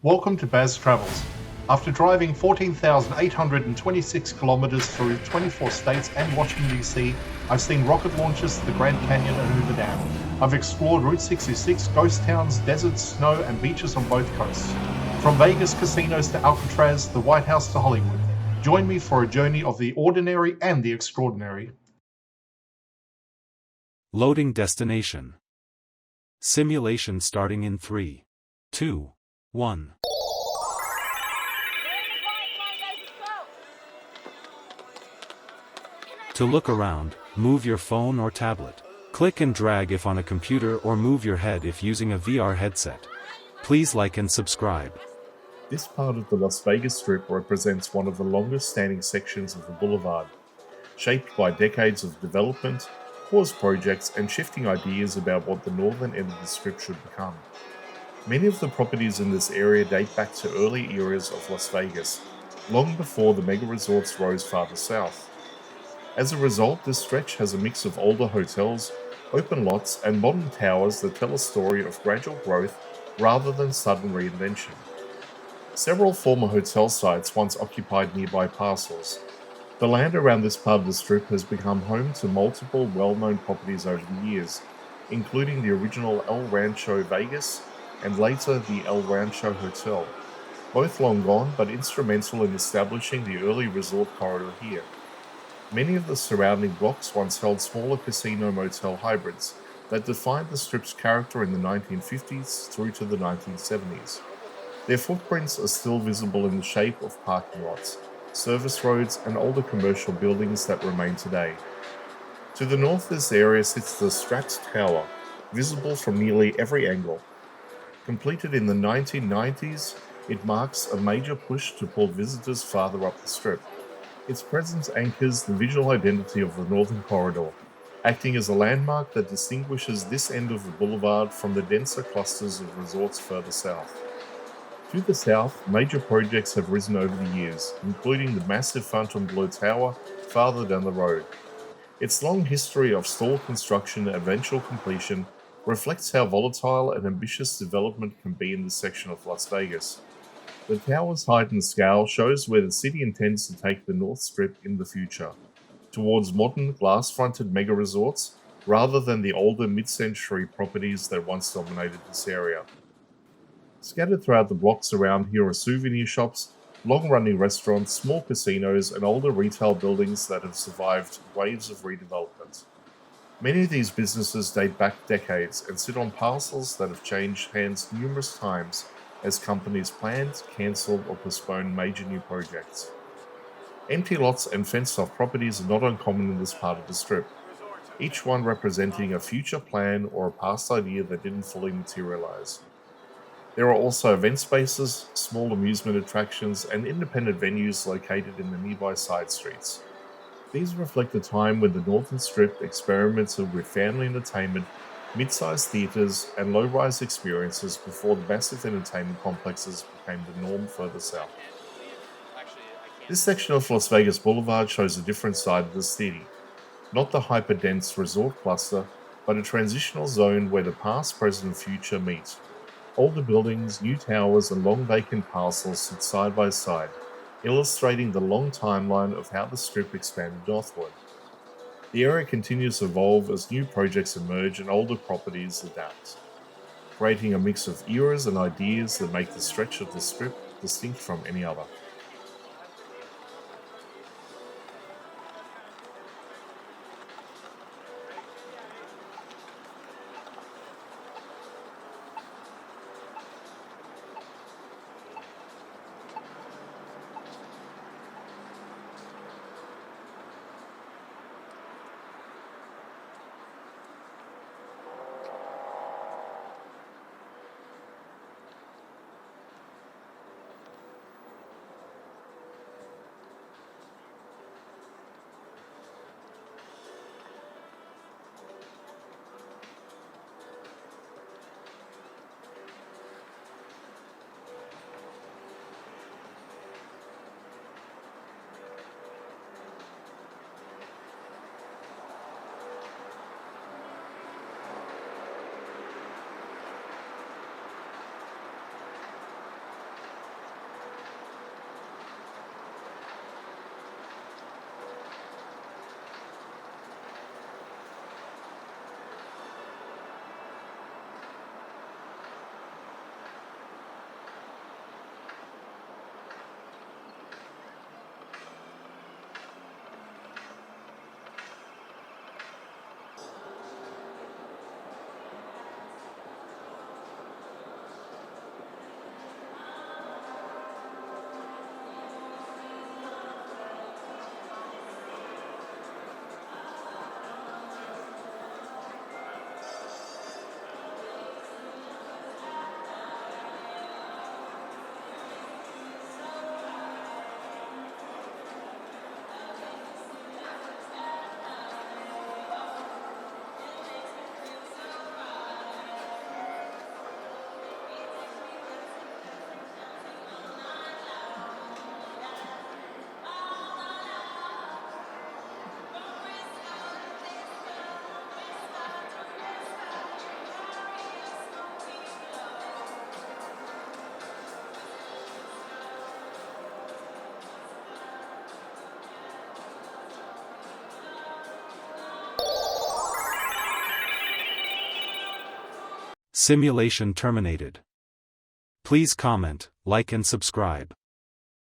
Welcome to Baz Travels. After driving 14,826 kilometers through 24 states and Washington, D.C., I've seen rocket launches to the Grand Canyon and Hoover Dam. I've explored Route 66, ghost towns, deserts, snow, and beaches on both coasts. From Vegas casinos to Alcatraz, the White House to Hollywood. Join me for a journey of the ordinary and the extraordinary. Loading destination. Simulation starting in 3, 2, 1. To look around, move your phone or tablet. Click and drag if on a computer or move your head if using a VR headset. Please like and subscribe. This part of the Las Vegas Strip represents one of the longest standing sections of the boulevard, shaped by decades of development, pause projects, and shifting ideas about what the northern end of the Strip should become. Many of the properties in this area date back to early eras of Las Vegas, long before the mega resorts rose farther south. As a result, this stretch has a mix of older hotels, open lots, and modern towers that tell a story of gradual growth rather than sudden reinvention. Several former hotel sites once occupied nearby parcels. The land around this part of the Strip has become home to multiple well-known properties over the years, including the original El Rancho Vegas and later the El Rancho Hotel, both long gone but instrumental in establishing the early resort corridor here. Many of the surrounding blocks once held smaller casino-motel hybrids that defined the Strip's character in the 1950s through to the 1970s. Their footprints are still visible in the shape of parking lots, service roads, and older commercial buildings that remain today. To the north of this area sits the Stratz Tower, visible from nearly every angle. Completed in the 1990s, it marks a major push to pull visitors farther up the Strip. Its presence anchors the visual identity of the Northern Corridor, acting as a landmark that distinguishes this end of the boulevard from the denser clusters of resorts further south. To the south, major projects have risen over the years, including the massive Fontainebleau Tower farther down the road. Its long history of stalled construction and eventual completion reflects how volatile and ambitious development can be in this section of Las Vegas. The tower's height and scale shows where the city intends to take the North Strip in the future, towards modern glass-fronted mega resorts rather than the older mid-century properties that once dominated this area. Scattered throughout the blocks around here are souvenir shops, long-running restaurants, small casinos, and older retail buildings that have survived waves of redevelopment. Many of these businesses date back decades and sit on parcels that have changed hands numerous times as companies planned, cancelled, or postponed major new projects. Empty lots and fenced-off properties are not uncommon in this part of the Strip, each one representing a future plan or a past idea that didn't fully materialize. There are also event spaces, small amusement attractions, and independent venues located in the nearby side streets. These reflect a time when the Northern Strip experimented with family entertainment, mid-sized theatres, and low-rise experiences before the massive entertainment complexes became the norm further south. This section of Las Vegas Boulevard shows a different side of the city. Not the hyper-dense resort cluster, but a transitional zone where the past, present, and future meet. Older buildings, new towers, and long vacant parcels sit side by side, illustrating the long timeline of how the Strip expanded northward. The area continues to evolve as new projects emerge and older properties adapt, creating a mix of eras and ideas that make the stretch of the Strip distinct from any other. Simulation terminated. Please comment, like and subscribe.